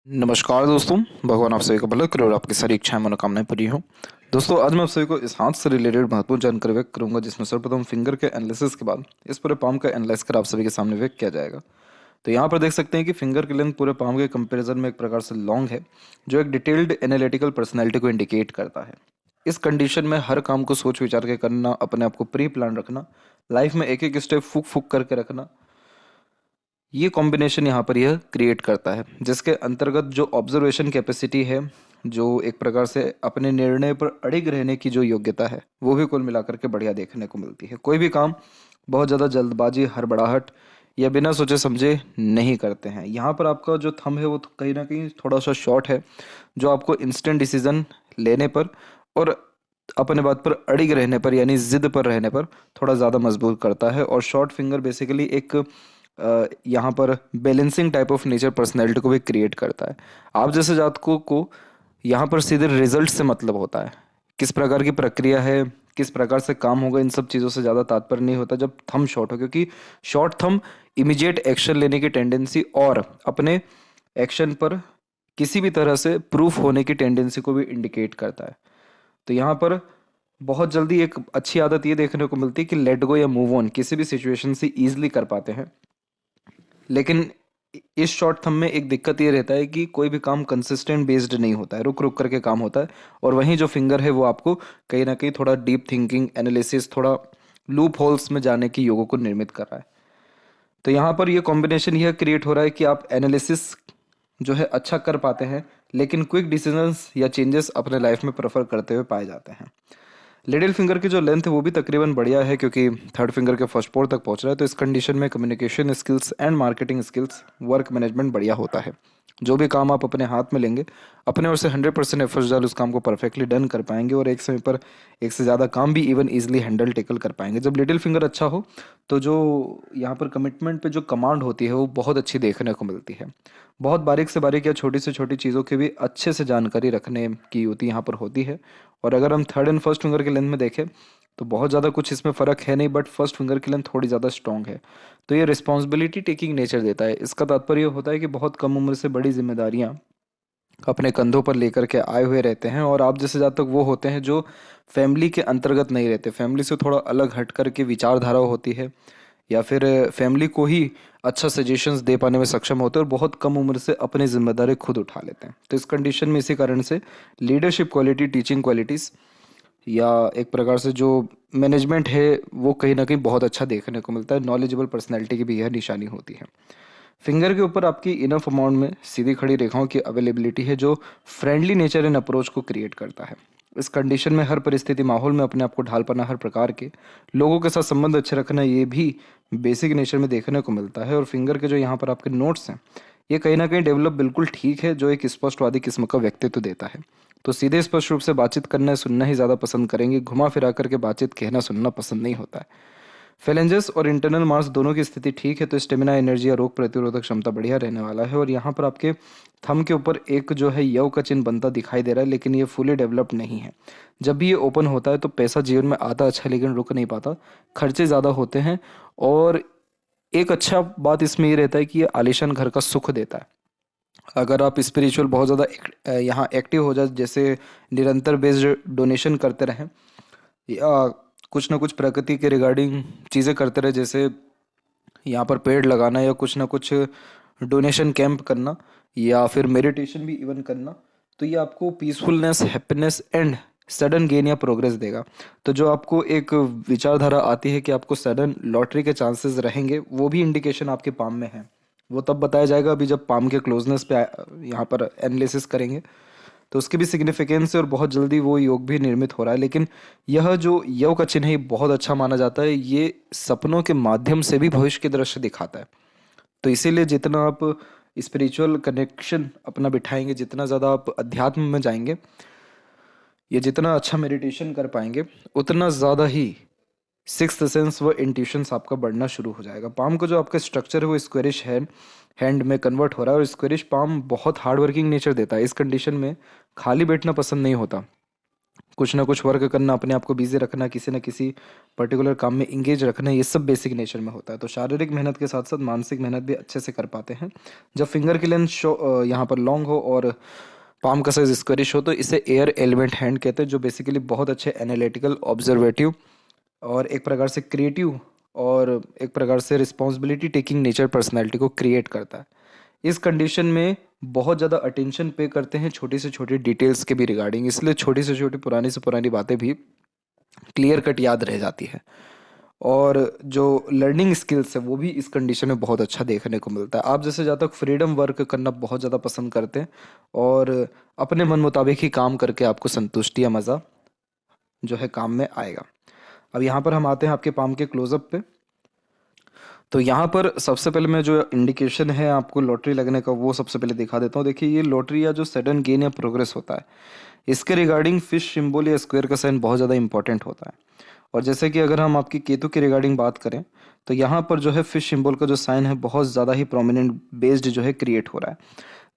नमस्कार दोस्तों। भगवान आप सभी का भला करे और आपकी सारी इच्छाएं मनोकामनाएं पूरी हो। दोस्तों आज मैं आप सभी को इस हाथ से रिलेटेड महत्वपूर्ण जानकारी व्यक्त करूंगा, जिसमें सर्वप्रथम फिंगर के एनालिसिस के बाद इस पूरे पाम का एनालाइज कर आप सभी के सामने व्यक्त किया जाएगा। तो यहाँ पर देख सकते हैं कि फिंगर की लेंथ पूरे पाम के कंपैरिजन में एक प्रकार से लॉन्ग है, जो एक डिटेल्ड एनालिटिकल पर्सनैलिटी को इंडिकेट करता है। इस कंडीशन में हर काम को सोच विचार के करना, अपने आप को प्री प्लान रखना, लाइफ में एक एक स्टेप फूक फूक करके रखना, ये कॉम्बिनेशन यहाँ पर यह क्रिएट करता है, जिसके अंतर्गत जो ऑब्जर्वेशन कैपेसिटी है, जो एक प्रकार से अपने निर्णय पर अड़िग रहने की जो योग्यता है, वो भी कुल मिलाकर के बढ़िया देखने को मिलती है। कोई भी काम बहुत ज़्यादा जल्दबाजी, हड़बड़ाहट या बिना सोचे समझे नहीं करते हैं। यहाँ पर आपका जो थंब है वो तो कहीं ना कहीं थोड़ा सा शॉर्ट है, जो आपको इंस्टेंट डिसीजन लेने पर और अपने बात पर अड़िग रहने पर यानी जिद पर रहने पर थोड़ा ज़्यादा मजबूर करता है। और शॉर्ट फिंगर बेसिकली एक यहाँ पर balancing type of nature personality को भी क्रिएट करता है। आप जैसे जातकों को यहाँ पर सीधे रिजल्ट से मतलब होता है, किस प्रकार की प्रक्रिया है, किस प्रकार से काम होगा, इन सब चीज़ों से ज़्यादा तात्पर्य नहीं होता जब थंब शॉर्ट हो, क्योंकि शॉर्ट थंब इमीडिएट एक्शन लेने की टेंडेंसी और अपने एक्शन पर किसी भी तरह से प्रूफ होने की टेंडेंसी को भी इंडिकेट करता है। तो यहाँ पर बहुत जल्दी एक अच्छी आदत ये देखने को मिलती है कि लेट गो या मूव ऑन किसी भी सिचुएशन से ईजिली कर पाते हैं। लेकिन इस शॉर्ट थंब में एक दिक्कत ये रहता है कि कोई भी काम कंसिस्टेंट बेस्ड नहीं होता है, रुक रुक करके काम होता है। और वहीं जो फिंगर है वो आपको कहीं ना कहीं थोड़ा डीप थिंकिंग, एनालिसिस, थोड़ा लूप होल्स में जाने की योगों को निर्मित कर रहा है। तो यहाँ पर ये कॉम्बिनेशन यह क्रिएट हो रहा है कि आप एनालिसिस जो है अच्छा कर पाते हैं, लेकिन क्विक डिसीजंस या चेंजेस अपने लाइफ में प्रेफर करते हुए पाए जाते हैं। लिटिल फिंगर की जो लेंथ है वो भी तकरीबन बढ़िया है, क्योंकि थर्ड फिंगर के फर्स्ट पोर तक पहुंच रहा है। तो इस कंडीशन में communication skills and marketing skills, work management बढ़िया होता है। जो भी काम आप अपने हाथ में लेंगे, अपने ओर से 100% एफर्ट्स डाल उस काम को परफेक्टली डन कर पाएंगे और एक समय पर एक से ज़्यादा काम भी इवन ईजिली हैंडल टेकल कर पाएंगे। जब लिटिल फिंगर अच्छा हो तो जो यहाँ पर कमिटमेंट पे जो कमांड होती है वो बहुत अच्छी देखने को मिलती है। बहुत बारीक से बारीक या छोटी से छोटी चीज़ों की भी अच्छे से जानकारी रखने की युति यहाँ पर होती है। और अगर हम थर्ड एंड फर्स्ट फिंगर के लेंथ में देखें तो बहुत ज़्यादा कुछ इसमें फ़र्क है नहीं, बट फर्स्ट फिंगर की लेंथ थोड़ी ज़्यादा स्ट्रॉन्ग है। तो ये रिस्पॉन्सिबिलिटी टेकिंग नेचर देता है। इसका तात्पर्य होता है कि बहुत कम उम्र से बड़ी जिम्मेदारियाँ अपने कंधों पर लेकर के आए हुए रहते हैं। और आप जैसे जातक वो होते हैं जो फैमिली के अंतर्गत नहीं रहते, फैमिली से थोड़ा अलग हट कर के विचारधारा होती है, या फिर फैमिली को ही अच्छा सजेशंस दे पाने में सक्षम होते हैं और बहुत कम उम्र से अपनी जिम्मेदारी खुद उठा लेते हैं। तो इस कंडीशन में इसी कारण से लीडरशिप क्वालिटी, टीचिंग क्वालिटीज़ या एक प्रकार से जो मैनेजमेंट है वो कहीं ना कहीं बहुत अच्छा देखने को मिलता है। नॉलेजेबल पर्सनैलिटी की भी यह निशानी होती है। फिंगर के ऊपर आपकी इनफ अमाउंट में सीधी खड़ी रेखाओं की अवेलेबिलिटी है, जो फ्रेंडली नेचर एंड अप्रोच को क्रिएट करता है। इस कंडीशन में हर परिस्थिति, माहौल में अपने आप को ढाल पाना, हर प्रकार के लोगों के साथ संबंध अच्छे रखना, ये भी बेसिक नेचर में देखने को मिलता है। और फिंगर के जो यहाँ पर आपके नोट्स हैं, ये कहीं ना कहीं डेवलप बिल्कुल ठीक है, जो एक स्पष्टवादी किस्म का व्यक्तित्व देता है। तो सीधे स्पष्ट रूप से बातचीत करना, सुनना ही ज़्यादा पसंद करेंगे। घुमा फिरा करके बातचीत, कहना सुनना पसंद नहीं होता है। फेलेंजेस और इंटरनल मार्क्स दोनों की स्थिति ठीक है, तो स्टेमिना, एनर्जी या रोग प्रतिरोधक क्षमता बढ़िया रहने वाला है। और यहाँ पर आपके थंब के ऊपर एक जो है यव का चिन्ह बनता दिखाई दे रहा है, लेकिन ये फुली डेवलप्ड नहीं है। जब भी ये ओपन होता है तो पैसा जीवन में आता अच्छा, लेकिन रुक नहीं पाता, खर्चे ज़्यादा होते हैं। और एक अच्छा बात इसमें ये रहता है कि ये आलीशान घर का सुख देता है। अगर आप स्पिरिचुअल बहुत ज़्यादा यहाँ एक्टिव हो जाए, जैसे निरंतर बेस्ड डोनेशन करते रहें या कुछ ना कुछ प्रकृति के रिगार्डिंग चीज़ें करते रहे, जैसे यहाँ पर पेड़ लगाना या कुछ ना कुछ डोनेशन कैंप करना या फिर मेडिटेशन भी इवन करना, तो ये आपको peacefulness, happiness and sudden gain या प्रोग्रेस देगा। तो जो आपको एक विचारधारा आती है कि आपको सडन लॉटरी के चांसेस रहेंगे, वो भी इंडिकेशन आपके पाम में है। वो तब बताया जाएगा अभी जब पाम के क्लोजनेस पे यहाँ पर एनालिसिस करेंगे, तो उसकी भी सिग्निफिकेंस है और बहुत जल्दी वो योग भी निर्मित हो रहा है। लेकिन यह जो योग का चिन्ह है ये बहुत अच्छा माना जाता है। ये सपनों के माध्यम से भी भविष्य के दृश्य दिखाता है। तो इसीलिए जितना आप स्पिरिचुअल कनेक्शन अपना बिठाएंगे, जितना ज़्यादा आप अध्यात्म में जाएंगे या जितना अच्छा मेडिटेशन कर पाएंगे, उतना ज़्यादा ही सिक्स्थ सेंस व इंट्यूशंस आपका बढ़ना शुरू हो जाएगा। पाम का जो आपका स्ट्रक्चर है वो स्क्वेरिश हैंड में कन्वर्ट हो रहा है और स्क्वेरिश पाम बहुत हार्ड वर्किंग नेचर देता है। इस कंडीशन में खाली बैठना पसंद नहीं होता, कुछ ना कुछ वर्क करना, अपने आप को बिजी रखना, किसी न किसी पर्टिकुलर काम में इंगेज रखना, ये सब बेसिक नेचर में होता है। तो शारीरिक मेहनत के साथ साथ मानसिक मेहनत भी अच्छे से कर पाते हैं। जब फिंगर की लेंथ यहाँ पर लॉन्ग हो और पाम का साइज स्क्वेरिश हो तो इसे एयर एलिमेंट हैंड कहते हैं, जो बेसिकली बहुत अच्छे एनालिटिकल, ऑब्जर्वेटिव और एक प्रकार से क्रिएटिव और एक प्रकार से रिस्पॉन्सिबिलिटी टेकिंग नेचर पर्सनैलिटी को क्रिएट करता है। इस कंडीशन में बहुत ज़्यादा अटेंशन पे करते हैं छोटी से छोटी डिटेल्स के भी रिगार्डिंग, इसलिए छोटी से छोटी पुरानी से पुरानी बातें भी क्लियर कट याद रह जाती है। और जो लर्निंग स्किल्स है वो भी इस कंडीशन में बहुत अच्छा देखने को मिलता है। आप जैसे ज़्यादा तक फ्रीडम वर्क करना बहुत ज़्यादा पसंद करते हैं और अपने मन मुताबिक ही काम करके आपको संतुष्टि या मज़ा जो है काम में आएगा। अब यहाँ पर हम आते हैं आपके पाम के क्लोजअप पे। तो यहाँ पर सबसे पहले मैं जो इंडिकेशन है आपको लॉटरी लगने का वो सबसे पहले दिखा देता हूँ। देखिए, ये लॉटरी या जो सडन गेन या प्रोग्रेस होता है, इसके रिगार्डिंग फिश सिंबल या स्क्वायर का साइन बहुत ज़्यादा इंपॉर्टेंट होता है। और जैसे कि अगर हम आपकी केतु के रिगार्डिंग बात करें तो यहाँ पर जो है फिश सिंबल का जो साइन है बहुत ज़्यादा ही प्रोमिनेंट बेस्ड जो है क्रिएट हो रहा है।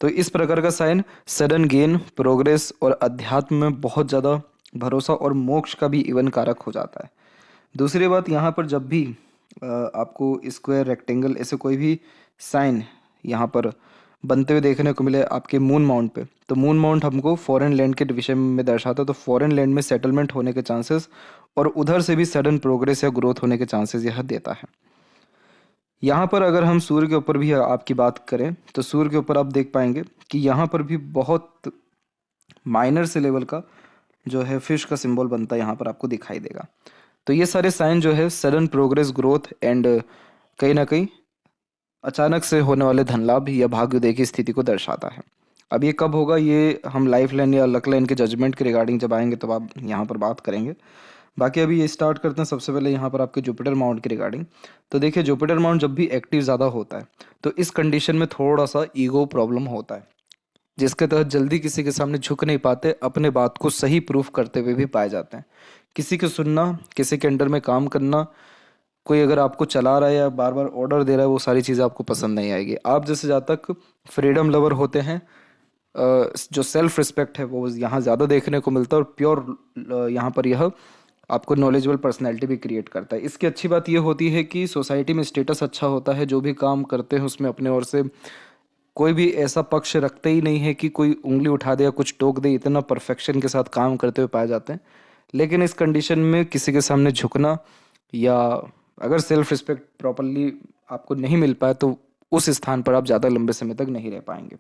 तो इस प्रकार का साइन सडन गेन, प्रोग्रेस और अध्यात्म में बहुत ज़्यादा भरोसा और मोक्ष का भी इवन कारक हो जाता है। दूसरी बात, यहाँ पर जब भी आपको स्क्वायर, रेक्टेंगल ऐसे कोई भी साइन यहाँ पर बनते हुए देखने को मिले आपके मून माउंट पे, तो मून माउंट हमको फॉरेन लैंड के विषय में दर्शाता है। तो फॉरेन लैंड में सेटलमेंट होने के चांसेस और उधर से भी सडन प्रोग्रेस या ग्रोथ होने के चांसेस यह देता है। यहाँ पर अगर हम सूर्य के ऊपर भी आपकी बात करें तो सूर्य के ऊपर आप देख पाएंगे कि यहाँ पर भी बहुत माइनर से लेवल का जो है फिश का सिंबल बनता है, यहाँ पर आपको दिखाई देगा। तो ये सारे साइन जो है सडन प्रोग्रेस, ग्रोथ एंड कहीं ना कहीं अचानक से होने वाले धन लाभ या भाग्योदय की स्थिति को दर्शाता है। अब ये कब होगा, ये हम लाइफ लाइन या लक लाइन के जजमेंट के रिगार्डिंग जब आएंगे तब आप यहाँ पर बात करेंगे। बाकी अभी ये स्टार्ट करते हैं सबसे पहले यहाँ पर आपके जुपिटर माउंट के रिगार्डिंग। तो देखिए, जुपिटर माउंट जब भी एक्टिव ज़्यादा होता है तो इस कंडीशन में थोड़ा सा ईगो प्रॉब्लम होता है, जिसके तहत जल्दी किसी के सामने झुक नहीं पाते, अपने बात को सही प्रूफ करते हुए भी पाए जाते हैं। किसी को सुनना, किसी के अंडर में काम करना, कोई अगर आपको चला रहा है या बार बार ऑर्डर दे रहा है, वो सारी चीज़ें आपको पसंद नहीं आएगी। आप जैसे जहाँ तक फ्रीडम लवर होते हैं, जो सेल्फ रिस्पेक्ट है वो यहाँ ज़्यादा देखने को मिलता है और प्योर यहाँ पर यह आपको नॉलेजेबल पर्सनैलिटी भी क्रिएट करता है। इसकी अच्छी बात यह होती है कि सोसाइटी में स्टेटस अच्छा होता है, जो भी काम करते हैं उसमें अपने ओर से कोई भी ऐसा पक्ष रखते ही नहीं है कि कोई उंगली उठा दे या कुछ टोक दे, इतना परफेक्शन के साथ काम करते हुए पाए जाते हैं। लेकिन इस कंडीशन में किसी के सामने झुकना या अगर सेल्फ रिस्पेक्ट प्रॉपरली आपको नहीं मिल पाए तो उस स्थान पर आप ज़्यादा लंबे समय तक नहीं रह पाएंगे।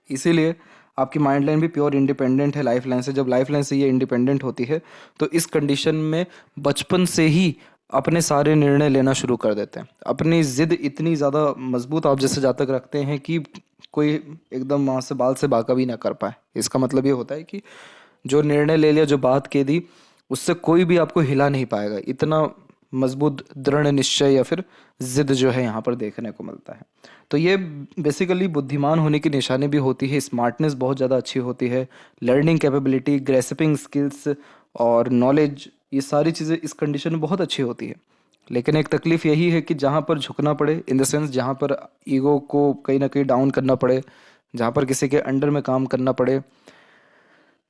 इसीलिए आपकी माइंड लाइन भी प्योर इंडिपेंडेंट है लाइफ लाइन से। जब लाइफ लाइन से ये इंडिपेंडेंट होती है तो इस कंडीशन में बचपन से ही अपने सारे निर्णय लेना शुरू कर देते हैं। अपनी ज़िद इतनी ज़्यादा मजबूत आप जैसे जातक रखते हैं कि कोई एकदम वहाँ से बाल से बाका भी ना कर पाए। इसका मतलब ये होता है कि जो निर्णय ले लिया, जो बात कह दी, उससे कोई भी आपको हिला नहीं पाएगा। इतना मजबूत दृढ़ निश्चय या फिर जिद जो है यहाँ पर देखने को मिलता है। तो ये बेसिकली बुद्धिमान होने की निशानी भी होती है। स्मार्टनेस बहुत ज़्यादा अच्छी होती है, लर्निंग कैपेबिलिटी, ग्रेस्पिंग स्किल्स और नॉलेज, ये सारी चीज़ें इस कंडीशन में बहुत अच्छी होती है। लेकिन एक तकलीफ यही है कि जहाँ पर झुकना पड़े, इन द सेंस जहाँ पर ईगो को कहीं ना कहीं डाउन करना पड़े, जहाँ पर किसी के अंडर में काम करना पड़े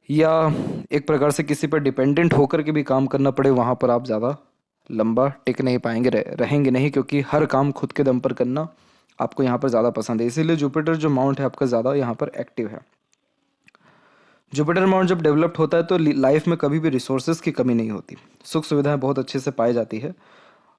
या एक प्रकार से किसी पर डिपेंडेंट होकर के भी काम करना पड़े, वहाँ पर आप ज़्यादा लंबा टिक नहीं पाएंगे, रहेंगे नहीं, क्योंकि हर काम खुद के दम पर करना आपको यहाँ पर ज़्यादा पसंद है। इसीलिए जुपिटर जो माउंट है आपका ज़्यादा यहाँ पर एक्टिव है। जुपिटर माउंट जब डेवलप्ड होता है तो लाइफ में कभी भी रिसोर्सेज की कमी नहीं होती, सुख सुविधाएं बहुत अच्छे से पाई जाती है।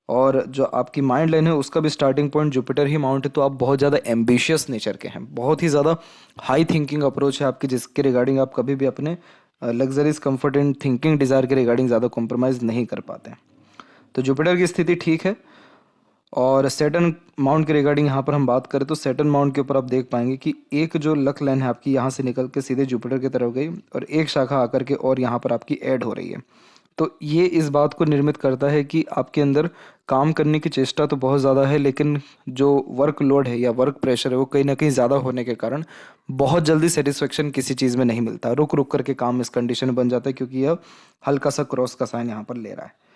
और जो आपकी माइंड लाइन है उसका भी स्टार्टिंग पॉइंट जुपिटर ही माउंट है। तो आप बहुत ज़्यादा एम्बिशियस नेचर के हैं, बहुत ही ज़्यादा हाई थिंकिंग अप्रोच है आपकी, जिसके रिगार्डिंग आप कभी भी अपने luxuries, comfort and thinking desire के रिगार्डिंग ज़्यादा कॉम्प्रोमाइज़ नहीं कर पाते हैं। तो जुपिटर की स्थिति ठीक है। और सैटर्न माउंट के रिगार्डिंग यहाँ पर हम बात करें तो सैटर्न माउंट के ऊपर आप देख पाएंगे कि एक जो लक लाइन है आपकी यहाँ से निकल के सीधे जुपिटर की तरफ गई और एक शाखा आकर के और यहाँ पर आपकी ऐड हो रही है। तो ये इस बात को निर्मित करता है कि आपके अंदर काम करने की चेष्टा तो बहुत ज़्यादा है, लेकिन जो वर्क लोड है या वर्क प्रेशर है वो कहीं ना कहीं ज़्यादा होने के कारण बहुत जल्दी सेटिस्फेक्शन किसी चीज़ में नहीं मिलता, रुक रुक करके काम इस कंडीशन में बन जाता है, क्योंकि यह हल्का सा क्रॉस का साइन यहाँ पर ले रहा है।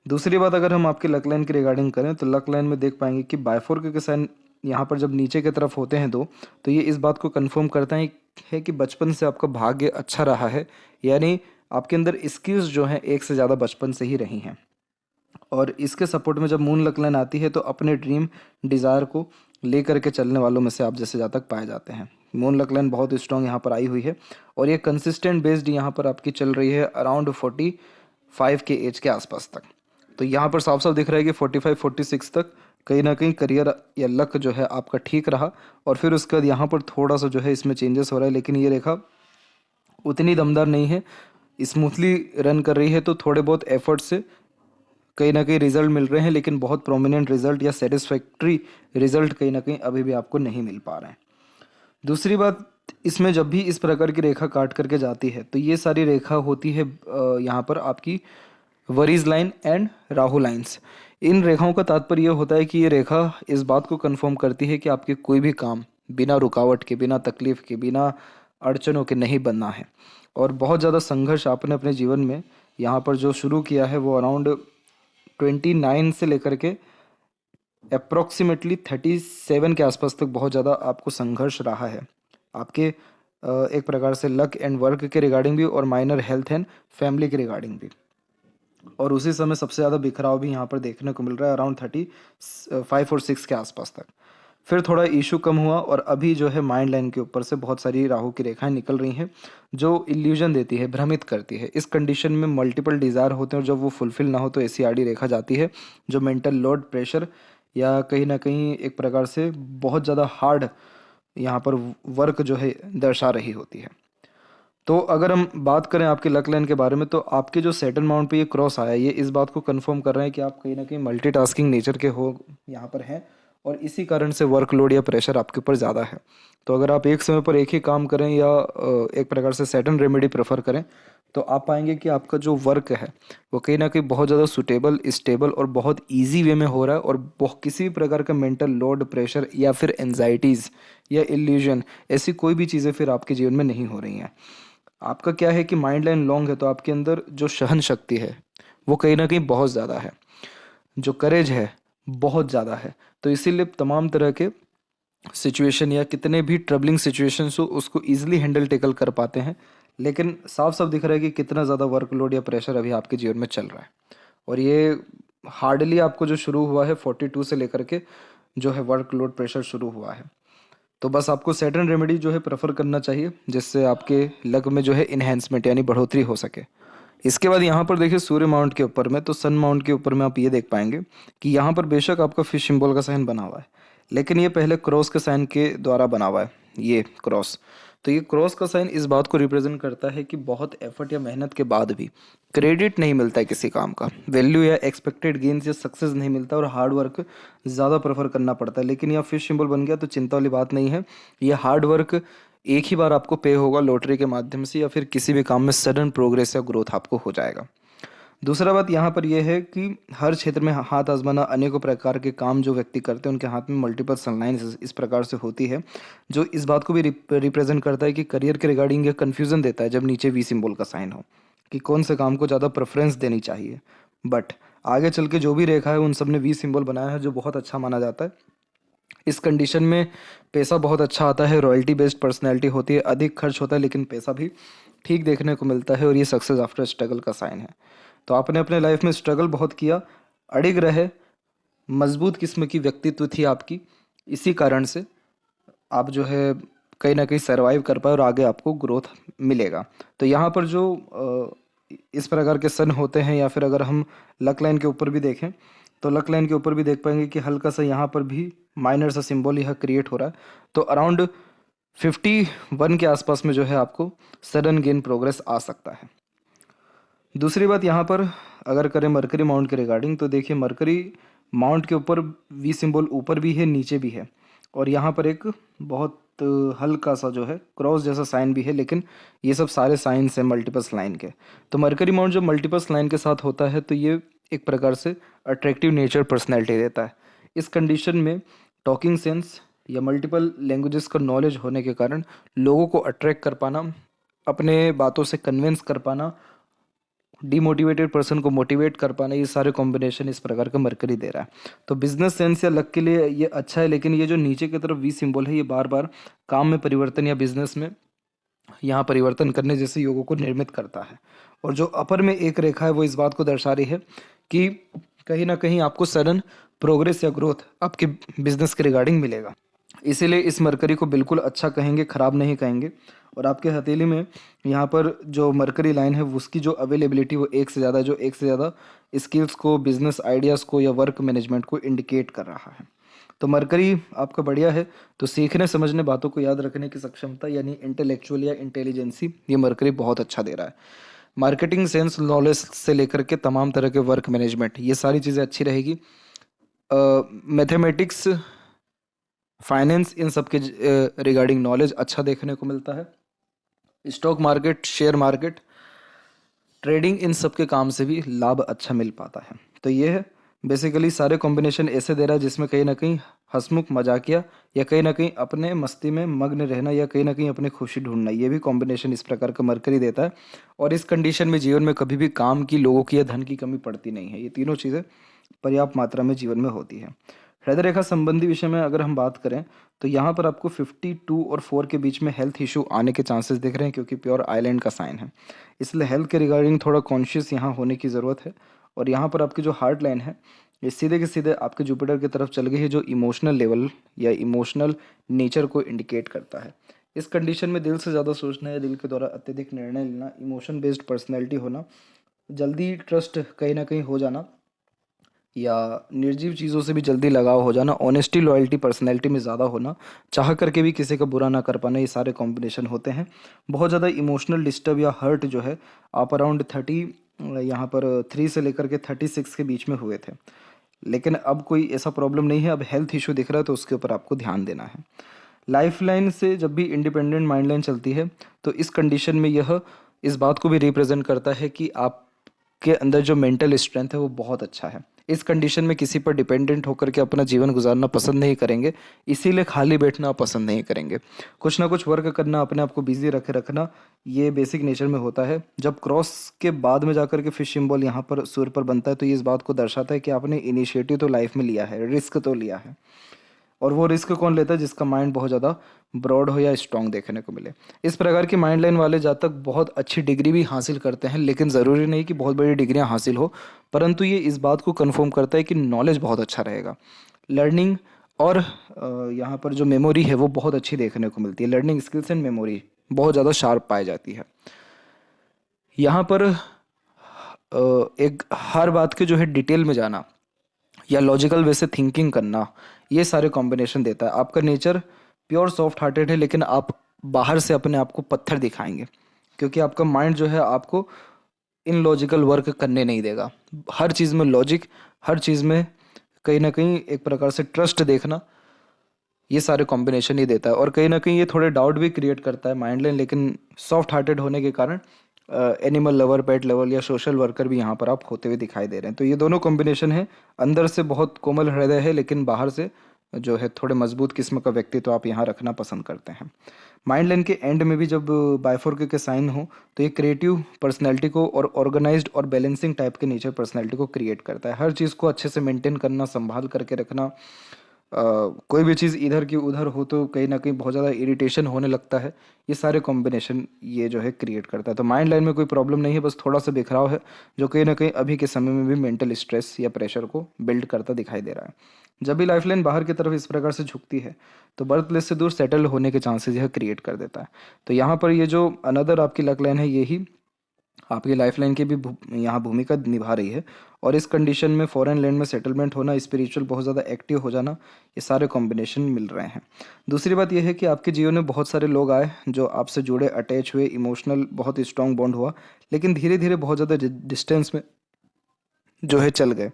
दूसरी बात, अगर हम आपके लक लाइन की रिगार्डिंग करें तो लक लाइन में देख पाएंगे कि बायफोर्क के साइन यहाँ पर जब नीचे की तरफ होते हैं दो, तो ये इस बात को कंफर्म करता है कि बचपन से आपका भाग्य अच्छा रहा है, यानी आपके अंदर स्किल्स जो हैं एक से ज़्यादा बचपन से ही रही हैं। और इसके सपोर्ट में जब मून लक लाइन आती है तो अपने ड्रीम डिज़ायर को लेकर के चलने वालों में से आप जैसे ज़्यादा पाए जाते हैं। मून लक लाइन बहुत स्ट्रॉन्ग यहाँ पर आई हुई है और ये कंसिस्टेंट बेस्ड यहाँ पर आपकी चल रही है अराउंड 45 के एज के आसपास तक। तो यहाँ पर साफ साफ दिख रहा है कि 45-46 तक कहीं ना कहीं करियर या लक जो है आपका ठीक रहा और फिर उसके बाद यहाँ पर थोड़ा सा जो है इसमें चेंजेस हो रहा है, लेकिन ये रेखा उतनी दमदार नहीं है, स्मूथली रन कर रही है। तो थोड़े बहुत एफर्ट से कहीं ना कहीं रिजल्ट मिल रहे हैं, लेकिन बहुत प्रोमिनेंट रिजल्ट या सेटिस्फैक्ट्री रिजल्ट कहीं ना कहीं अभी भी आपको नहीं मिल पा रहे हैं। दूसरी बात, इसमें जब भी इस प्रकार की रेखा काट करके जाती है तो ये सारी रेखा होती है यहाँ पर आपकी worries line and Rahu lines. इन रेखाओं का तात्पर्य यह होता है कि ये रेखा इस बात को कंफर्म करती है कि आपके कोई भी काम बिना रुकावट के, बिना तकलीफ के, बिना अड़चनों के नहीं बनना है। और बहुत ज़्यादा संघर्ष आपने अपने जीवन में यहाँ पर जो शुरू किया है वो अराउंड 29 से लेकर के अप्रोक्सीमेटली 37 के आसपास तक बहुत ज़्यादा आपको संघर्ष रहा है आपके एक प्रकार से लक एंड वर्क के रिगार्डिंग भी और माइनर हेल्थ एंड फैमिली के रिगार्डिंग भी। और उसी समय सबसे ज़्यादा बिखराव भी यहाँ पर देखने को मिल रहा है अराउंड 35 और 6 के आसपास तक। फिर थोड़ा इशू कम हुआ और अभी जो है माइंड लाइन के ऊपर से बहुत सारी राहु की रेखाएं निकल रही हैं जो इल्यूजन देती है, भ्रमित करती है। इस कंडीशन में मल्टीपल डिज़ायर होते हैं और जब वो फुलफिल ना हो तो ऐसी आड़ी रेखा जाती है जो मेंटल लोड, प्रेशर या कहीं ना कहीं एक प्रकार से बहुत ज़्यादा हार्ड यहाँ पर वर्क जो है दर्शा रही होती है। तो अगर हम बात करें आपके लक लाइन के बारे में तो आपके जो सेटल माउंट पे ये क्रॉस आया है ये इस बात को कंफर्म कर रहे हैं कि आप कहीं ना कहीं मल्टीटास्किंग नेचर के हो यहाँ पर हैं और इसी कारण से वर्कलोड या प्रेशर आपके ऊपर ज़्यादा है। तो अगर आप एक समय पर एक ही काम करें या एक प्रकार से सेटल रेमेडी प्रेफर करें तो आप पाएंगे कि आपका जो वर्क है वो कहीं ना कहीं बहुत ज़्यादा सुटेबल, स्टेबल और बहुत ईजी वे में हो रहा है और किसी भी प्रकार का मेंटल लोड, प्रेशर या फिर एनजाइटीज़ या इल्यूजन ऐसी कोई भी चीज़ें फिर आपके जीवन में नहीं हो रही हैं। आपका क्या है कि माइंड लाइन लॉन्ग है तो आपके अंदर जो सहन शक्ति है वो कहीं ना कहीं बहुत ज़्यादा है, जो करेज है बहुत ज़्यादा है। तो इसीलिए तमाम तरह के सिचुएशन या कितने भी ट्रबलिंग सिचुएशंस हो उसको ईजिली हैंडल टेकल कर पाते हैं। लेकिन साफ साफ दिख रहा है कि कितना ज़्यादा वर्कलोड या प्रेशर अभी आपके जीवन में चल रहा है और ये हार्डली आपको जो शुरू हुआ है 42 से लेकर के जो है वर्कलोड प्रेशर शुरू हुआ है। तो बस आपको सेटन रेमेडी जो है प्रेफर करना चाहिए जिससे आपके लक में जो है इन्हेंसमेंट यानी बढ़ोतरी हो सके। इसके बाद यहाँ पर देखिए सूर्य माउंट के ऊपर में, तो सन माउंट के ऊपर में आप ये देख पाएंगे कि यहाँ पर बेशक आपका फिश सिंबल का साइन बना हुआ है लेकिन ये पहले क्रॉस के साइन के द्वारा बना हुआ है, ये क्रॉस। तो ये क्रॉस का साइन इस बात को रिप्रेजेंट करता है कि बहुत एफर्ट या मेहनत के बाद भी क्रेडिट नहीं मिलता है किसी काम का, वैल्यू या एक्सपेक्टेड गेन्स या सक्सेस नहीं मिलता और हार्ड वर्क ज़्यादा प्रेफर करना पड़ता है। लेकिन यह फिश सिंबल बन गया तो चिंता वाली बात नहीं है, ये हार्ड वर्क एक ही बार आपको पे होगा लॉटरी के माध्यम से या फिर किसी भी काम में सडन प्रोग्रेस या ग्रोथ आपको हो जाएगा। दूसरा बात यहाँ पर यह है कि हर क्षेत्र में हाथ आजमाना, अनेकों प्रकार के काम जो व्यक्ति करते हैं उनके हाथ में मल्टीपल सनलाइंस इस प्रकार से होती है जो इस बात को भी रिप्रेजेंट करता है कि करियर के रिगार्डिंग ये कन्फ्यूज़न देता है जब नीचे वी सिंबल का साइन हो कि कौन से काम को ज़्यादा प्रेफरेंस देनी चाहिए। बट आगे चल के जो भी रेखा है उन सब ने वी सिंबल बनाया है जो बहुत अच्छा माना जाता है। इस कंडीशन में पैसा बहुत अच्छा आता है, रॉयल्टी बेस्ड पर्सनैलिटी होती है, अधिक खर्च होता है लेकिन पैसा भी ठीक देखने को मिलता है और ये सक्सेस आफ्टर स्ट्रगल का साइन है। तो आपने अपने लाइफ में स्ट्रगल बहुत किया, अड़िग रहे, मजबूत किस्म की व्यक्तित्व थी आपकी, इसी कारण से आप जो है कहीं ना कहीं सर्वाइव कर पाए और आगे आपको ग्रोथ मिलेगा। तो यहाँ पर जो इस प्रकार के सन होते हैं या फिर अगर हम लक लाइन के ऊपर भी देखें तो लक लाइन के ऊपर भी देख पाएंगे कि हल्का सा यहाँ पर भी माइनर सा सिंबल यह क्रिएट हो रहा है। तो अराउंड 51 के आसपास में जो है आपको सडन गेन प्रोग्रेस आ सकता है। दूसरी बात यहाँ पर अगर करें मरकरी माउंट के रिगार्डिंग तो देखिए मरकरी माउंट के ऊपर वी सिंबल ऊपर भी है नीचे भी है और यहाँ पर एक बहुत हल्का सा जो है क्रॉस जैसा साइन भी है, लेकिन ये सब सारे साइंस हैं मल्टीपल्स लाइन के। तो मरकरी माउंट जब मल्टीपल्स लाइन के साथ होता है तो ये एक प्रकार से अट्रैक्टिव नेचर पर्सनैलिटी देता है। इस कंडीशन में टॉकिंग सेंस या मल्टीपल लैंग्वेजेस का नॉलेज होने के कारण लोगों को अट्रैक्ट कर पाना, अपने बातों से कन्विंस कर पाना, डीमोटिवेटेड पर्सन को मोटिवेट कर पाना, ये सारे कॉम्बिनेशन इस प्रकार का मरकरी दे रहा है। तो बिजनेस सेंस या लक के लिए ये अच्छा है, लेकिन ये जो नीचे की तरफ वी सिंबल है ये बार बार काम में परिवर्तन या बिजनेस में यहाँ परिवर्तन करने जैसे योगों को निर्मित करता है। और जो अपर में एक रेखा है वो इस बात को दर्शा रही है कि कहीं ना कहीं आपको सडन प्रोग्रेस या ग्रोथ आपके बिजनेस के रिगार्डिंग मिलेगा। इसीलिए इस मरकरी को बिल्कुल अच्छा कहेंगे, खराब नहीं कहेंगे। और आपके हथेली में यहाँ पर जो मरकरी लाइन है उसकी जो अवेलेबिलिटी वो एक से ज़्यादा, जो एक से ज़्यादा स्किल्स को, बिजनेस आइडियाज़ को या वर्क मैनेजमेंट को इंडिकेट कर रहा है। तो मरकरी आपका बढ़िया है, तो सीखने समझने, बातों को याद रखने की सक्षमता यानी इंटेलेक्चुअल या इंटेलिजेंसी, ये मरकरी बहुत अच्छा दे रहा है। मार्केटिंग सेंस, नॉलेज से लेकर के तमाम तरह के वर्क मैनेजमेंट, ये सारी चीज़ें अच्छी रहेगी। मैथमेटिक्स, फाइनेंस, इन सब के रिगार्डिंग नॉलेज अच्छा देखने को मिलता है। Stock market, share market, trading, इन सब के काम से भी लाभ अच्छा मिल पाता है। तो ये है बेसिकली सारे कॉम्बिनेशन ऐसे दे रहा है जिसमें कहीं ना कहीं हंसमुख, मजाकिया या कहीं ना कहीं अपने मस्ती में मग्न रहना या कहीं ना कहीं अपनी खुशी ढूंढना, ये भी कॉम्बिनेशन इस प्रकार का मरकरी देता है। और इस कंडीशन में जीवन में कभी भी काम की, लोगों की या धन की कमी पड़ती नहीं है। ये तीनों चीज़ें पर्याप्त मात्रा में जीवन में होती है। हृदय रेखा संबंधी विषय में अगर हम बात करें तो यहाँ पर आपको 52 और 4 के बीच में हेल्थ इशू आने के चांसेस दिख रहे हैं, क्योंकि प्योर आइलैंड का साइन है। इसलिए हेल्थ के रिगार्डिंग थोड़ा कॉन्शियस यहाँ होने की ज़रूरत है। और यहाँ पर आपकी जो हार्ट लाइन है ये सीधे के सीधे आपके जुपिटर की तरफ चल गई है, जो इमोशनल लेवल या इमोशनल नेचर को इंडिकेट करता है। इस कंडीशन में दिल से ज़्यादा सोचना या दिल के द्वारा अत्यधिक निर्णय लेना, इमोशन बेस्ड पर्सनैलिटी होना, जल्दी ट्रस्ट कहीं ना कहीं हो जाना या निर्जीव चीज़ों से भी जल्दी लगाव हो जाना, ऑनेस्टी, लॉयल्टी पर्सनैलिटी में ज़्यादा होना, चाह करके भी किसी का बुरा ना कर पाना, ये सारे कॉम्बिनेशन होते हैं। बहुत ज़्यादा इमोशनल डिस्टर्ब या हर्ट जो है आप अराउंड 30, यहाँ पर 3 से लेकर के 36 के बीच में हुए थे। लेकिन अब कोई ऐसा प्रॉब्लम नहीं है, अब हेल्थ इशू दिख रहा है तो उसके ऊपर आपको ध्यान देना है। लाइफ लाइन से जब भी इंडिपेंडेंट माइंड लाइन चलती है तो इस कंडीशन में यह इस बात को भी रिप्रेजेंट करता है कि आपके अंदर जो मेंटल स्ट्रेंथ है वो बहुत अच्छा है। इस कंडीशन में किसी पर डिपेंडेंट होकर के अपना जीवन गुजारना पसंद नहीं करेंगे, इसीलिए खाली बैठना पसंद नहीं करेंगे। कुछ ना कुछ वर्क करना, अपने आप को बिजी रखे रखना, ये बेसिक नेचर में होता है। जब क्रॉस के बाद में जाकर के फिश सिंबल यहाँ पर सूर्य पर बनता है तो ये इस बात को दर्शाता है कि आपने इनिशिएटिव तो लाइफ में लिया है, रिस्क तो लिया है। और वो रिस्क कौन लेता है? जिसका माइंड बहुत ज़्यादा ब्रॉड हो या स्ट्रांग देखने को मिले। इस प्रकार की माइंड लाइन वाले जातक बहुत अच्छी डिग्री भी हासिल करते हैं, लेकिन ज़रूरी नहीं कि बहुत बड़ी डिग्रियां हासिल हो, परंतु ये इस बात को कन्फर्म करता है कि नॉलेज बहुत अच्छा रहेगा। लर्निंग और यहाँ पर जो मेमोरी है वो बहुत अच्छी देखने को मिलती है। लर्निंग स्किल्स एंड मेमोरी बहुत ज़्यादा शार्प पाई जाती है। यहाँ पर एक हर बात के जो है डिटेल में जाना या लॉजिकल वे से थिंकिंग करना, ये सारे कॉम्बिनेशन देता है। आपका नेचर प्योर सॉफ्ट हार्टेड है, लेकिन आप बाहर से अपने आप को पत्थर दिखाएंगे, क्योंकि आपका माइंड जो है आपको इन लॉजिकल वर्क करने नहीं देगा। हर चीज़ में लॉजिक, हर चीज़ में कहीं ना कहीं एक प्रकार से ट्रस्ट देखना, ये सारे कॉम्बिनेशन ही देता है। और कहीं ना कहीं ये थोड़े डाउट भी क्रिएट करता है माइंड लाइन, लेकिन सॉफ्ट हार्टेड होने के कारण एनिमल लवर, पेट लवर या सोशल वर्कर भी यहाँ पर आप होते हुए दिखाई दे रहे हैं। तो ये दोनों कॉम्बिनेशन है। अंदर से बहुत कोमल हृदय है, लेकिन बाहर से जो है थोड़े मजबूत किस्म का व्यक्ति तो आप यहाँ रखना पसंद करते हैं। माइंड लाइन के एंड में भी जब बायफोर के साइन हो तो ये क्रिएटिव पर्सनैलिटी को और ऑर्गेनाइज्ड और बैलेंसिंग टाइप के नेचर पर्सनैलिटी को क्रिएट करता है। हर चीज़ को अच्छे से मेंटेन करना, संभाल करके रखना। कोई भी चीज़ इधर की उधर हो तो कहीं ना कहीं बहुत ज़्यादा इरिटेशन होने लगता है। ये सारे कॉम्बिनेशन ये जो है क्रिएट करता है। तो माइंड लाइन में कोई प्रॉब्लम नहीं है, बस थोड़ा सा बिखराव है जो कहीं ना कहीं अभी के समय में भी मेंटल स्ट्रेस या प्रेशर को बिल्ड करता दिखाई दे रहा है। जब भी लाइफ लाइन बाहर की तरफ इस प्रकार से झुकती है तो बर्थ प्लेस से दूर सेटल होने के चांसेस यह क्रिएट कर देता है। तो यहाँ पर ये जो अनदर आपकी लक लाइन है, यही आपकी लाइफ लाइन की भी यहाँ भूमिका निभा रही है। और इस कंडीशन में फॉरेन लैंड में सेटलमेंट होना, स्पिरिचुअल बहुत ज़्यादा एक्टिव हो जाना, ये सारे कॉम्बिनेशन मिल रहे हैं। दूसरी बात यह है कि आपके जीवन में बहुत सारे लोग आए जो आपसे जुड़े, अटैच हुए, इमोशनल बहुत स्ट्रांग बॉन्ड हुआ, लेकिन धीरे धीरे बहुत ज़्यादा डिस्टेंस में जो है चल गए,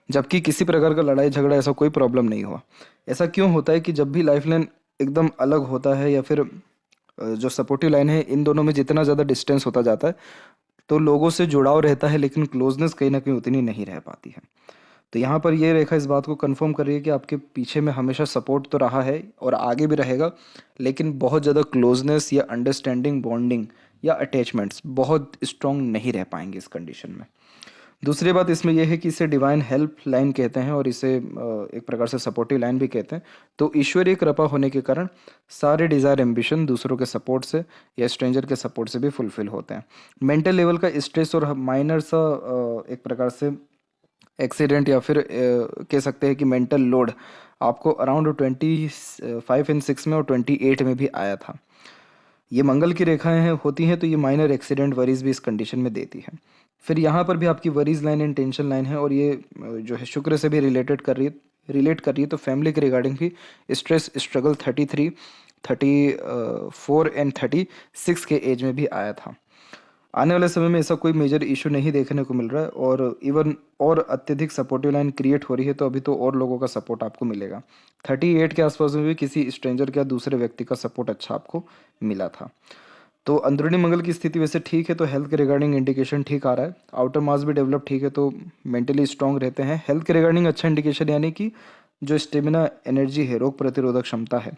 जबकि किसी प्रकार का लड़ाई झगड़ा ऐसा कोई प्रॉब्लम नहीं हुआ। ऐसा क्यों होता है कि जब भी लाइफ लाइन एकदम अलग होता है या फिर जो सपोर्टिव लाइन है, इन दोनों में जितना ज़्यादा डिस्टेंस होता जाता है तो लोगों से जुड़ाव रहता है, लेकिन क्लोजनेस कहीं ना कहीं उतनी नहीं रह पाती है। तो यहाँ पर ये रेखा इस बात को कंफर्म कर रही है कि आपके पीछे में हमेशा सपोर्ट तो रहा है और आगे भी रहेगा, लेकिन बहुत ज़्यादा क्लोजनेस या अंडरस्टैंडिंग, बॉन्डिंग या अटैचमेंट्स बहुत स्ट्रांग नहीं रह पाएंगे इस कंडीशन में। दूसरी बात इसमें यह है कि इसे डिवाइन हेल्प लाइन कहते हैं और इसे एक प्रकार से सपोर्टिव लाइन भी कहते हैं। तो ईश्वरीय कृपा होने के कारण सारे डिज़ायर एम्बिशन दूसरों के सपोर्ट से या स्ट्रेंजर के सपोर्ट से भी फुलफिल होते हैं। मेंटल लेवल का स्ट्रेस और माइनर सा एक प्रकार से एक्सीडेंट या फिर कह सकते हैं कि मेंटल लोड आपको अराउंड 25 एंड 6 में और 28 में भी आया था। ये मंगल की रेखाएं हैं होती हैं, तो ये माइनर एक्सीडेंट वरीज भी इस कंडीशन में देती है। फिर यहाँ पर भी आपकी worries line and tension line है और ये जो है शुक्र से भी रिलेट कर रही है, तो फैमिली के रिगार्डिंग भी स्ट्रेस स्ट्रगल 33, 34 एंड 36 के एज में भी आया था। आने वाले समय में ऐसा कोई मेजर इशू नहीं देखने को मिल रहा है और इवन और अत्यधिक सपोर्टिव लाइन क्रिएट हो रही है, तो अभी तो और लोगों का सपोर्ट आपको मिलेगा। 38 के आसपास में भी किसी स्ट्रेंजर या दूसरे व्यक्ति का सपोर्ट अच्छा आपको मिला था। तो अंदरूनी मंगल की स्थिति वैसे ठीक है, तो हेल्थ के रिगार्डिंग इंडिकेशन ठीक आ रहा है। आउटर मास भी डेवलप ठीक है, तो मेंटली स्ट्रांग रहते हैं। हेल्थ के रिगार्डिंग अच्छा इंडिकेशन यानी कि जो स्टेमिना एनर्जी है, रोग प्रतिरोधक क्षमता है,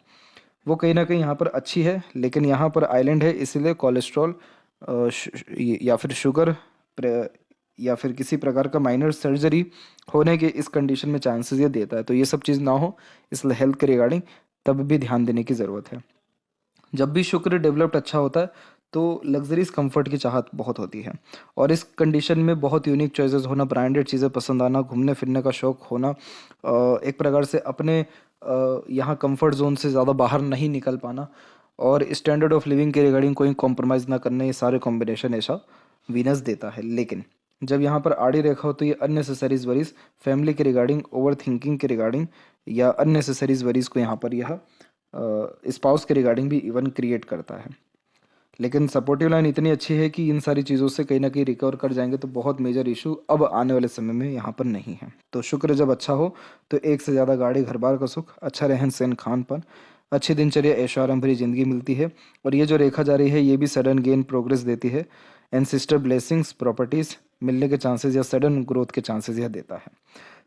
वो कहीं ना कहीं यहाँ पर अच्छी है। लेकिन यहाँ पर आइलैंड है, इसीलिए कोलेस्ट्रॉल या फिर शुगर या फिर किसी प्रकार का माइनर सर्जरी होने के इस कंडीशन में चांसेस ये देता है। तो ये सब चीज़ ना हो, इसलिए हेल्थ के रिगार्डिंग तब भी ध्यान देने की ज़रूरत है। जब भी शुक्र डेवलप्ड अच्छा होता है तो लग्जरीज कंफर्ट की चाहत बहुत होती है और इस कंडीशन में बहुत यूनिक चॉइसेस होना, ब्रांडेड चीज़ें पसंद आना, घूमने फिरने का शौक होना, एक प्रकार से अपने यहाँ कंफर्ट जोन से ज़्यादा बाहर नहीं निकल पाना और स्टैंडर्ड ऑफ लिविंग के रिगार्डिंग कोई कॉम्प्रोमाइज़ ना करना, ये सारे कॉम्बिनेशन ऐसा वीनस देता है। लेकिन जब यहाँ पर आड़ी रेखा हो तो ये अननेसेसरीज वरीज, फैमिली के रिगार्डिंग, ओवर थिंकिंग के रिगार्डिंग या अननेसेसरीज वरीज को यहाँ पर यह स्पाउस के रिगार्डिंग भी इवन क्रिएट करता है। लेकिन सपोर्टिव लाइन इतनी अच्छी है कि इन सारी चीज़ों से कहीं ना कहीं रिकवर कर जाएंगे, तो बहुत मेजर इशू अब आने वाले समय में यहाँ पर नहीं है। तो शुक्र जब अच्छा हो तो एक से ज़्यादा गाड़ी, घर बार का सुख, अच्छा रहन सहन, खान पान, अच्छी दिनचर्या, ऐशो आराम भरी जिंदगी मिलती है। और ये जो रेखा जा रही है ये भी सडन गेन प्रोग्रेस देती है। एंसेस्टर ब्लेसिंग्स, प्रॉपर्टीज़ मिलने के चांसेस या सडन ग्रोथ के चांसेस यह देता है।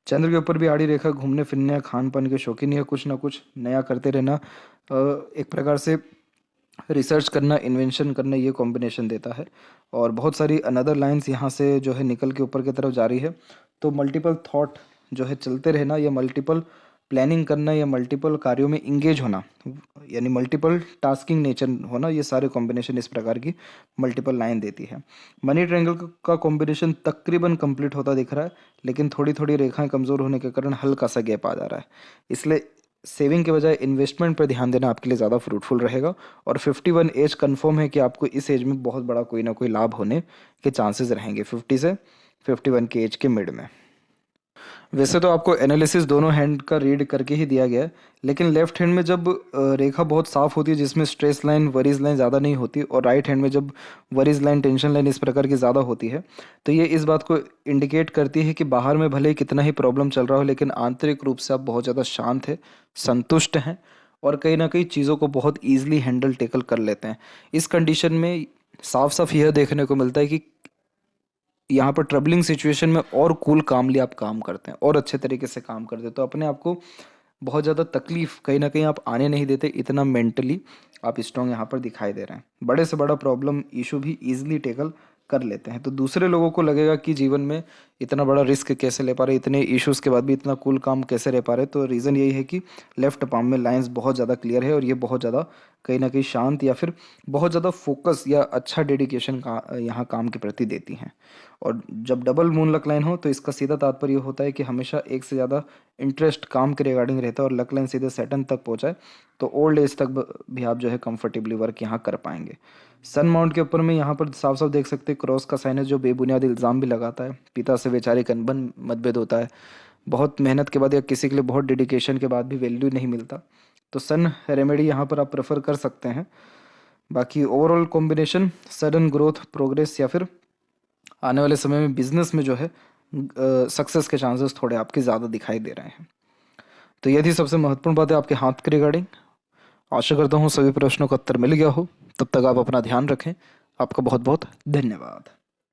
चंद्र के ऊपर भी आड़ी रेखा घूमने फिरने, खान पान के शौकीन है, कुछ ना कुछ नया करते रहना, एक प्रकार से रिसर्च करना, इन्वेंशन करना, ये कॉम्बिनेशन देता है। और बहुत सारी अनदर लाइंस यहाँ से जो है निकल के ऊपर की तरफ जा रही है। तो मल्टीपल थॉट जो है चलते रहना या मल्टीपल प्लानिंग करना या मल्टीपल कार्यों में इंगेज होना, यानी मल्टीपल टास्किंग नेचर होना, ये सारे कॉम्बिनेशन इस प्रकार की मल्टीपल लाइन देती है। मनी ट्रायंगल का कॉम्बिनेशन तकरीबन कंप्लीट होता दिख रहा है, लेकिन थोड़ी थोड़ी रेखाएं कमज़ोर होने के कारण हल्का सा गैप आ जा रहा है। इसलिए सेविंग के बजाय इन्वेस्टमेंट पर ध्यान देना आपके लिए ज़्यादा फ्रूटफुल रहेगा। और 51 एज कन्फर्म है कि आपको इस एज में बहुत बड़ा कोई ना कोई लाभ होने के चांसेस रहेंगे 50 से 51 के एज के मिड में। वैसे तो आपको एनालिसिस दोनों हैंड का रीड करके ही दिया गया है, लेकिन लेफ्ट हैंड में जब रेखा बहुत साफ होती है जिसमें स्ट्रेस लाइन, वरीज लाइन ज़्यादा नहीं होती, और राइट हैंड में जब वरीज लाइन, टेंशन लाइन इस प्रकार की ज़्यादा होती है, तो ये इस बात को इंडिकेट करती है कि बाहर में भले ही कितना ही प्रॉब्लम चल रहा हो, लेकिन आंतरिक रूप से आप बहुत ज़्यादा शांत है, संतुष्ट हैं और कहीं ना कहीं चीज़ों को बहुत ईजिली हैंडल टेकल कर लेते हैं। इस कंडीशन में साफ साफ यह देखने को मिलता है कि यहाँ पर ट्रबलिंग सिचुएशन में और कूल कामली आप काम करते हैं और अच्छे तरीके से काम करते हैं, तो अपने आप को बहुत ज़्यादा तकलीफ कहीं ना कहीं आप आने नहीं देते, इतना मेंटली आप स्ट्रॉन्ग यहाँ पर दिखाई दे रहे हैं। बड़े से बड़ा प्रॉब्लम इशू भी ईजिली टेकल कर लेते हैं। तो दूसरे लोगों को लगेगा कि जीवन में इतना बड़ा रिस्क कैसे ले पा रहे, इतने इश्यूज़ के बाद भी इतना कूल काम कैसे रह पा रहे, तो रीज़न यही है कि लेफ्ट पाम में लाइंस बहुत ज़्यादा क्लियर है और ये बहुत ज़्यादा कहीं ना कहीं शांत या फिर बहुत ज़्यादा फोकस या अच्छा डेडिकेशन का यहाँ काम के प्रति देती हैं। और जब डबल मून लक लाइन हो तो इसका सीधा तात्पर्य होता है कि हमेशा एक से ज़्यादा इंटरेस्ट काम के रिगार्डिंग रहता है और लक लाइन सीधे सैटर्न तक पहुँचाए तो ओल्ड एज तक भी आप जो है कंफर्टेबली वर्क यहाँ कर पाएंगे। सन माउंट के ऊपर में यहाँ पर साफ साफ देख सकते हैं क्रॉस का साइन है, जो बेबुनियाद इल्ज़ाम भी लगाता है। पिता से वैचारिक अनबन, मतभेद होता है, बहुत मेहनत के बाद या किसी के लिए बहुत डेडिकेशन के बाद भी वैल्यू नहीं मिलता, तो सन रेमेडी यहाँ पर आप प्रेफर कर सकते हैं। बाकी overall combination sudden growth, progress या फिर आने वाले समय में बिजनेस में जो है सक्सेस के चांसेस थोड़े आपके ज़्यादा दिखाई दे रहे हैं। तो यह थी सबसे महत्वपूर्ण बात है आपके हाथ के रिगार्डिंग। आशा करता हूँ सभी प्रश्नों का उत्तर मिल गया हो। तब तक आप अपना ध्यान रखें। आपका बहुत बहुत धन्यवाद।